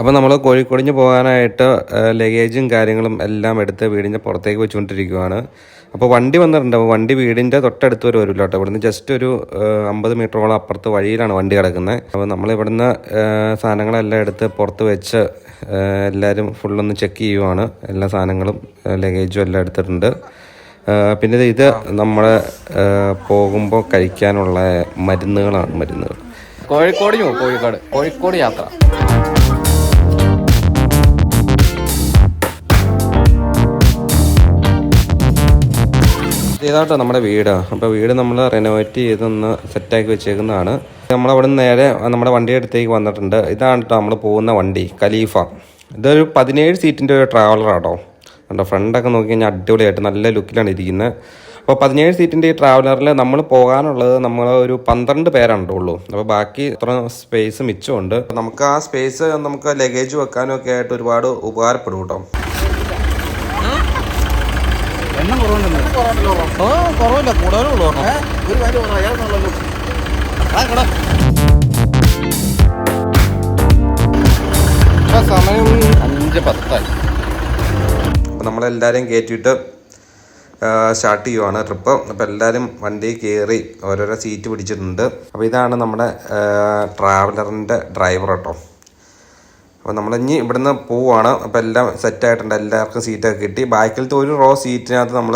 അപ്പോൾ നമ്മൾ കോഴിക്കോടിന് പോകാനായിട്ട് ലഗേജും കാര്യങ്ങളും എല്ലാം എടുത്ത് വീടിൻ്റെ പുറത്തേക്ക് വെച്ചുകൊണ്ടിരിക്കുകയാണ്. അപ്പോൾ വണ്ടി വന്നിട്ടുണ്ട്. അപ്പോൾ വണ്ടി വീടിൻ്റെ തൊട്ടടുത്ത് വരെ വരില്ല കേട്ടോ. ഇവിടുന്ന് ജസ്റ്റ് ഒരു 50 മീറ്ററോളം അപ്പുറത്ത് വഴിയിലാണ് വണ്ടി കിടക്കുന്നത്. അപ്പോൾ നമ്മൾ ഇവിടുന്ന് സാധനങ്ങളെല്ലാം എടുത്ത് പുറത്ത് വെച്ച് എല്ലാവരും ഫുള്ളൊന്ന് ചെക്ക് ചെയ്യുവാണ്. എല്ലാ സാധനങ്ങളും ലഗേജും എല്ലാം എടുത്തിട്ടുണ്ട്. പിന്നെ ഇത് നമ്മൾ പോകുമ്പോൾ കഴിക്കാനുള്ള മരുന്നുകൾ. കോഴിക്കോട് യാത്ര. ഇതാട്ടോ നമ്മുടെ വീട്. അപ്പോൾ വീട് നമ്മൾ റെനോവേറ്റ് ചെയ്തൊന്ന് സെറ്റാക്കി വെച്ചേക്കുന്നതാണ്. നമ്മളവിടെ നിന്ന് നേരെ നമ്മുടെ വണ്ടിയുടെ അടുത്തേക്ക് വന്നിട്ടുണ്ട്. ഇതാണ് കേട്ടോ നമ്മൾ പോകുന്ന വണ്ടി, ഖലീഫ. ഇതൊരു 17 സീറ്റിൻ്റെ ഒരു ട്രാവലറാട്ടോ. കണ്ടോ, ഫ്രണ്ടൊക്കെ നോക്കി കഴിഞ്ഞാൽ അടിപൊളിയായിട്ട് നല്ല ലുക്കിലാണ് ഇരിക്കുന്നത്. അപ്പോൾ 17 സീറ്റിൻ്റെ ഈ ട്രാവലറിൽ നമ്മൾ പോകാനുള്ളത് നമ്മൾ ഒരു 12 പേരുണ്ടുള്ളൂ. അപ്പോൾ ബാക്കി ഇത്ര സ്പേസ് മിച്ചമുണ്ട്. നമുക്ക് ആ സ്പേസ് നമുക്ക് ലഗേജ് വെക്കാനും ഒക്കെ ആയിട്ട് ഒരുപാട് ഉപകാരപ്പെടും കേട്ടോ. സമയം 5:10. അപ്പോൾ നമ്മളെല്ലാവരെയും കയറ്റിയിട്ട് സ്റ്റാർട്ട് ചെയ്യുവാണ് ട്രിപ്പ്. അപ്പോൾ എല്ലാവരും വണ്ടിയിൽ കയറി ഓരോരോ സീറ്റ് പിടിച്ചിട്ടുണ്ട്. അപ്പോൾ ഇതാണ് നമ്മുടെ ട്രാവലറിൻ്റെ ഡ്രൈവർ കേട്ടോ. അപ്പോൾ നമ്മളിനി ഇവിടുന്ന് പോവുകയാണ്. അപ്പോൾ എല്ലാം സെറ്റായിട്ടുണ്ട്, എല്ലാവർക്കും സീറ്റൊക്കെ കിട്ടി. ബാക്കിലത്തെ ഒരു റോ സീറ്റിനകത്ത് നമ്മൾ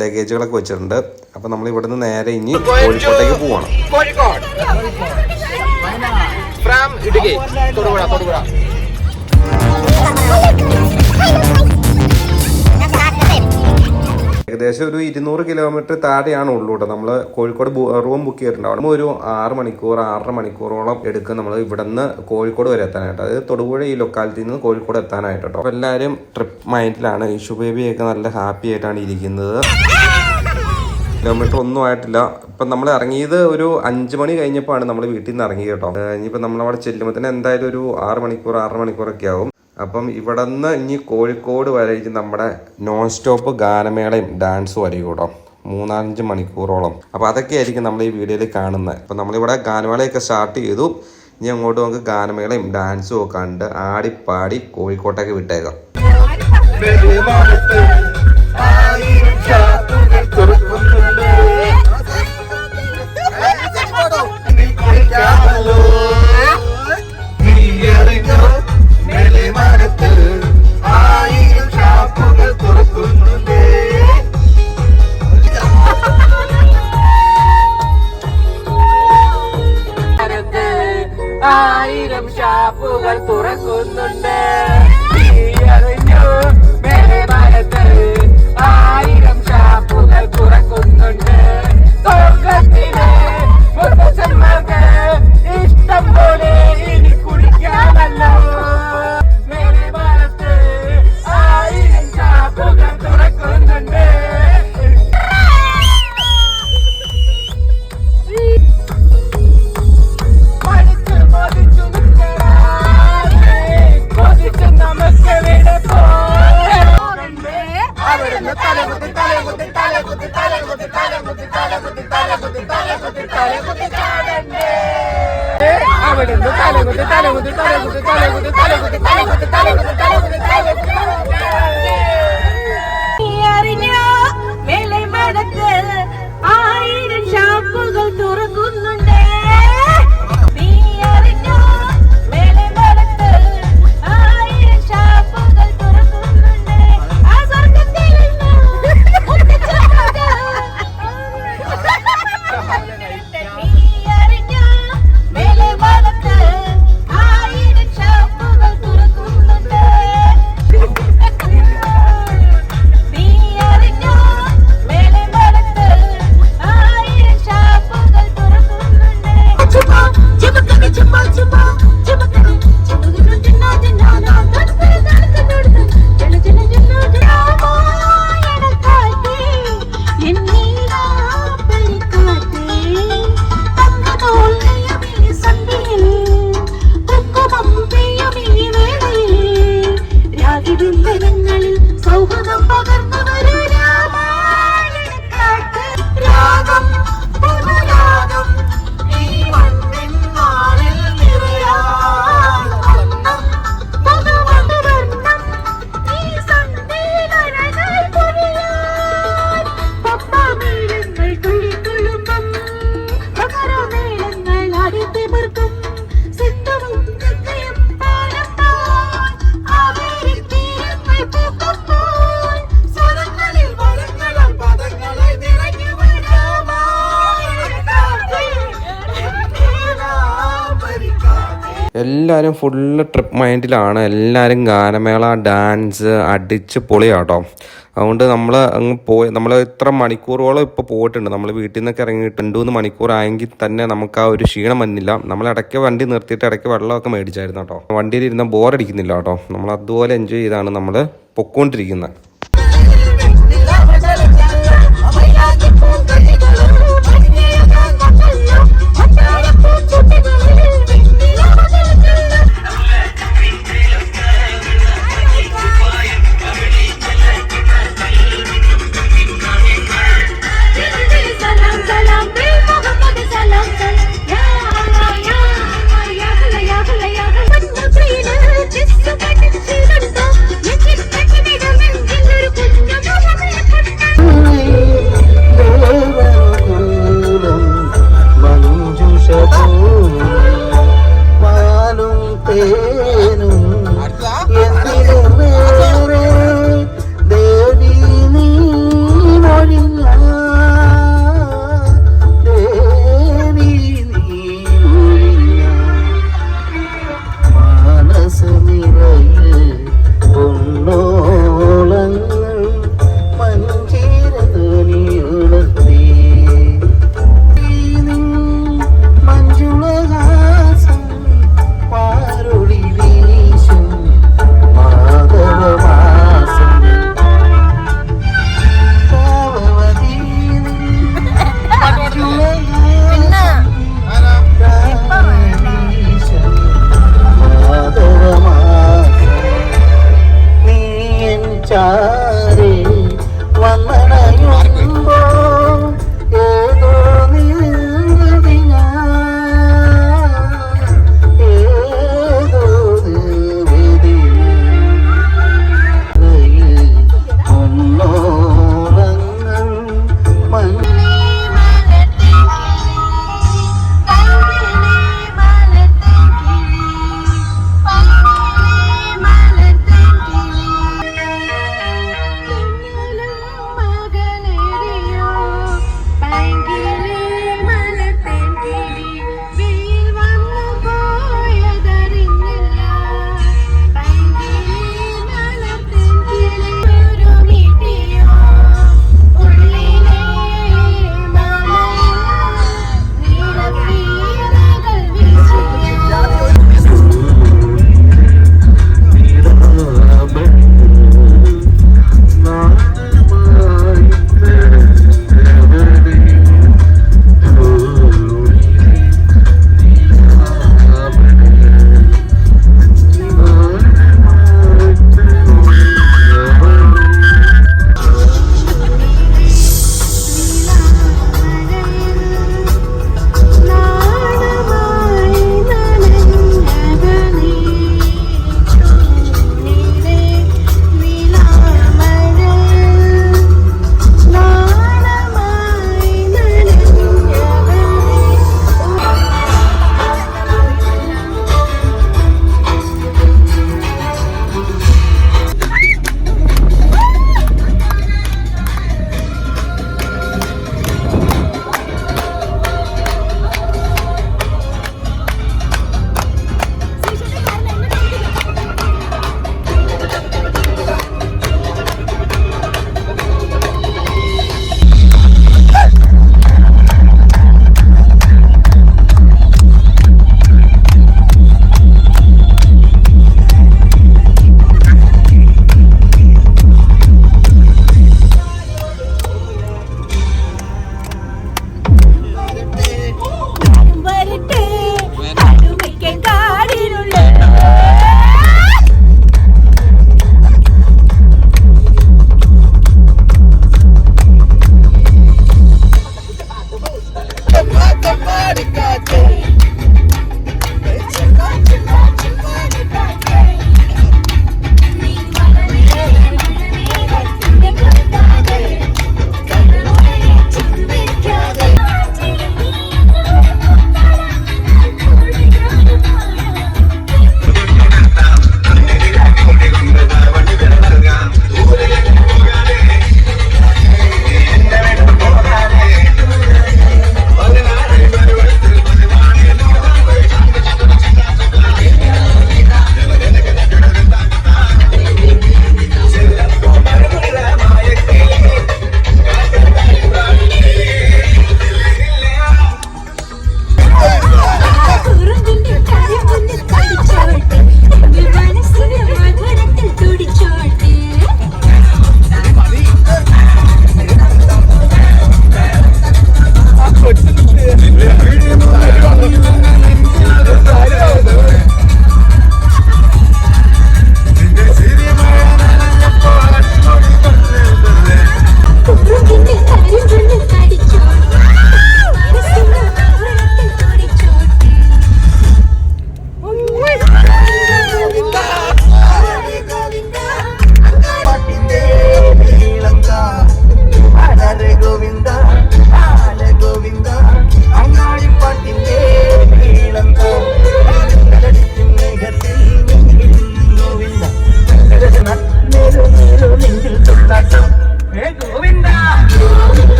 ലഗേജുകളൊക്കെ വെച്ചിട്ടുണ്ട്. അപ്പോൾ നമ്മൾ ഇവിടുന്ന് നേരെ ഇനി കോഴിക്കോട്ടേക്ക് പോവുകയാണ്. ഏകദേശം ഒരു 200 കിലോമീറ്റർ താഴെയാണ് ഉള്ളൂ കേട്ടോ. നമ്മൾ കോഴിക്കോട് റൂം ബുക്ക് ചെയ്തിട്ടുണ്ട്. അവിടെ ഒരു 6-6.5 മണിക്കൂറോളം എടുക്കും നമ്മൾ ഇവിടെ നിന്ന് കോഴിക്കോട് വരെ എത്താനായിട്ട്. അതായത് തൊടുപുഴ ഈ ലൊക്കാലിറ്റിയിൽ നിന്ന് കോഴിക്കോട് എത്താനായിട്ട് കേട്ടോ. അപ്പോൾ എല്ലാവരും ട്രിപ്പ് മൈൻഡിലാണ്. ഇഷു ബേബിയൊക്കെ നല്ല ഹാപ്പി ആയിട്ടാണ് ഇരിക്കുന്നത്. കിലോമീറ്റർ ഒന്നും ആയിട്ടില്ല. ഇപ്പം നമ്മൾ ഇറങ്ങിയത് ഒരു 5 മണി കഴിഞ്ഞപ്പോഴാണ് നമ്മൾ വീട്ടിൽ നിന്ന് ഇറങ്ങിയത് കേട്ടോ. ഇനിയിപ്പോൾ നമ്മളവിടെ ചെല്ലുമ്പോൾ തന്നെ എന്തായാലും ഒരു 6 മണിക്കൂറൊക്കെ ആവും. അപ്പം ഇവിടെ നിന്ന് ഇനി കോഴിക്കോട് വരെ നമ്മുടെ നോൺ സ്റ്റോപ്പ് ഗാനമേളയും ഡാൻസും ആയിരിക്കും കേട്ടോ. 3-5 മണിക്കൂറോളം. അപ്പോൾ അതൊക്കെ ആയിരിക്കും നമ്മൾ ഈ വീഡിയോയിൽ കാണുന്നത്. അപ്പം നമ്മളിവിടെ ഗാനമേളയൊക്കെ സ്റ്റാർട്ട് ചെയ്തു. ഇനി അങ്ങോട്ട് നമുക്ക് ഗാനമേളയും ഡാൻസും ഒക്കെ കണ്ട് ആടിപ്പാടി കോഴിക്കോട്ടേക്ക് വിട്ടേക്കാം. ആയിരം ഷാപ്പുകൾ തുറക്കുന്നുണ്ട്. ആയിരം ഷാപ്പുകൾ തുറക്കുന്നുണ്ട്. സ്വർഗത്തിലെ മുത്തച്ഛന്മാർക്ക് ഇഷ്ടം പോലെ ഇനി കുടിക്കാമല്ലോ. മേലെമാനത്ത് 1000 ഷാപ്പുകൾ തുറക്കുന്നുണ്ട്. ആയിരം ഷാപ്പുകൾ തുറക്കുന്നുണ്ട്. എല്ലാവരും ഫുള്ള് ട്രിപ്പ് മൈൻഡിലാണ്. എല്ലാവരും ഗാനമേള ഡാൻസ് അടിച്ച് പൊളിയാട്ടോ. അതുകൊണ്ട് നമ്മൾ അങ്ങ് പോയി, നമ്മൾ ഇത്ര മണിക്കൂറോളം ഇപ്പോൾ പോയിട്ടുണ്ട്. നമ്മൾ വീട്ടിൽ നിന്നൊക്കെ ഇറങ്ങിയിട്ട് 2-3 മണിക്കൂറായെങ്കിൽ തന്നെ നമുക്ക് ആ ഒരു ക്ഷീണം വന്നില്ല. നമ്മൾ ഇടയ്ക്ക് വണ്ടി നിർത്തിയിട്ട് ഇടയ്ക്ക് വെള്ളമൊക്കെ മേടിച്ചായിരുന്നു കേട്ടോ. വണ്ടിയിൽ ഇരുന്ന ബോറടിക്കുന്നില്ല കേട്ടോ. നമ്മൾ അതുപോലെ എൻജോയ് ചെയ്താണ് നമ്മൾ പൊക്കോണ്ടിരിക്കുന്നത്.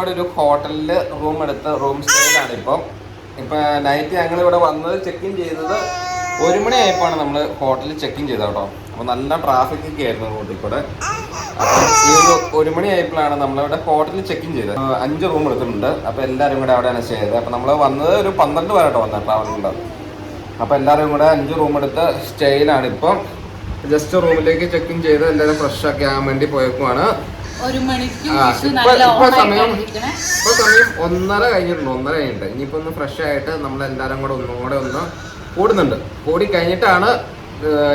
ഇവിടെ ഒരു ഹോട്ടലിൽ റൂം എടുത്ത് റൂം സ്റ്റേയിലാണ് ഇപ്പം നൈറ്റ് ഞങ്ങൾ ഇവിടെ വന്നത് ചെക്ക് ഇൻ ചെയ്തത് 1 മണിയായപ്പോഴാണ് നമ്മൾ ഹോട്ടലിൽ ചെക്ക് ഇൻ ചെയ്തത് കേട്ടോ. അപ്പോൾ നല്ല ട്രാഫിക് ഒക്കെ ആയിരുന്നു റോഡിൽ കൂടെ. അപ്പം ഈ ഒരു 1 മണിയായപ്പോഴാണ് നമ്മളിവിടെ ഹോട്ടലിൽ ചെക്ക് ഇൻ ചെയ്തത്. 5 റൂം എടുത്തിട്ടുണ്ട്. അപ്പോൾ എല്ലാവരും കൂടെ അവിടെയാണ് സ്റ്റേ ചെയ്തത്. അപ്പോൾ നമ്മൾ വന്നത് ഒരു 12 വരെ കേട്ടോ വന്നത് ട്രാവലിംഗ്. അപ്പോൾ എല്ലാവരും കൂടെ 5 റൂം എടുത്ത് സ്റ്റേയിലാണ് ഇപ്പം. ജസ്റ്റ് റൂമിലേക്ക് ചെക്ക് ഇൻ ചെയ്ത് എല്ലാവരും ഫ്രഷ് ആക്കി ആകാൻ വേണ്ടി പോയേക്കുവാണ്. ഇപ്പൊ സമയം 1:30 കഴിഞ്ഞിട്ടുണ്ട്. 1:30 കഴിഞ്ഞിട്ട് ഇനിയിപ്പോ ഒന്ന് ഫ്രഷ് ആയിട്ട് നമ്മളെല്ലാരും കൂടെ ഒന്ന് കൂടുന്നുണ്ട്. കൂടി കഴിഞ്ഞിട്ടാണ്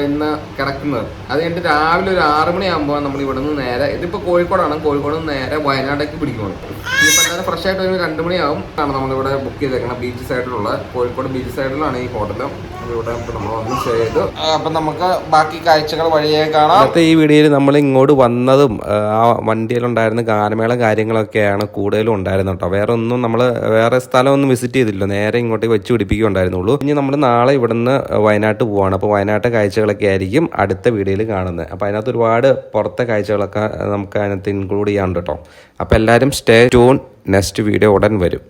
ഇന്ന് കിടക്കുന്നത്. അത് കഴിഞ്ഞിട്ട് രാവിലെ ഒരു 6 മണിയാകുമ്പോൾ നമ്മൾ ഇവിടെ നിന്ന് നേരെ, ഇതിപ്പോ കോഴിക്കോടാണ്, കോഴിക്കോട് നിന്ന് നേരെ വയനാടേക്ക് പിടിക്കുകയാണ്. ഇനിയിപ്പോൾ എല്ലാവരും ഫ്രഷ് ആയിട്ട് ഒരു 2 മണിയാവും ആണ് നമ്മളിവിടെ ബുക്ക് ചെയ്തേക്കണം. ബീച്ച് സൈഡിലുള്ള കോഴിക്കോട് ബീച്ച് സൈഡിലാണ് ഈ ഹോട്ടൽ. ഇവിടെ നമ്മൾ വന്ന് സ്റ്റേ ചെയ്തു. അപ്പം നമുക്ക് ബാക്കി കാഴ്ചകൾ വഴിയെ കാണാം. അടുത്ത ഈ വീഡിയോയിൽ നമ്മൾ ഇങ്ങോട്ട് വന്നതും ആ വണ്ടിയിലുണ്ടായിരുന്ന ഗാനമേള കാര്യങ്ങളൊക്കെയാണ് കൂടുതലും ഉണ്ടായിരുന്നത് കേട്ടോ. വേറെ സ്ഥലമൊന്നും വിസിറ്റ് ചെയ്തില്ല, നേരെ ഇങ്ങോട്ടേക്ക് വെച്ച് പിടിപ്പിക്കുകയുണ്ടായിരുന്നുള്ളൂ. ഇനി നമ്മൾ നാളെ ഇവിടുന്ന് വയനാട്ട് പോവാണ്. അപ്പോൾ വയനാട്ട് കാഴ്ചകളൊക്കെ ആയിരിക്കും അടുത്ത വീഡിയോയിൽ കാണുന്നത്. അപ്പോൾ അതിനകത്ത് ഒരുപാട് പുറത്തെ കാഴ്ചകളൊക്കെ നമുക്ക് അതിനകത്ത് ഇൻക്ലൂഡ് ചെയ്യാറുണ്ട് കേട്ടോ. അപ്പോൾ എല്ലാവരും സ്റ്റേ ട്യൂൺ, നെക്സ്റ്റ് വീഡിയോ ഉടൻ വരും.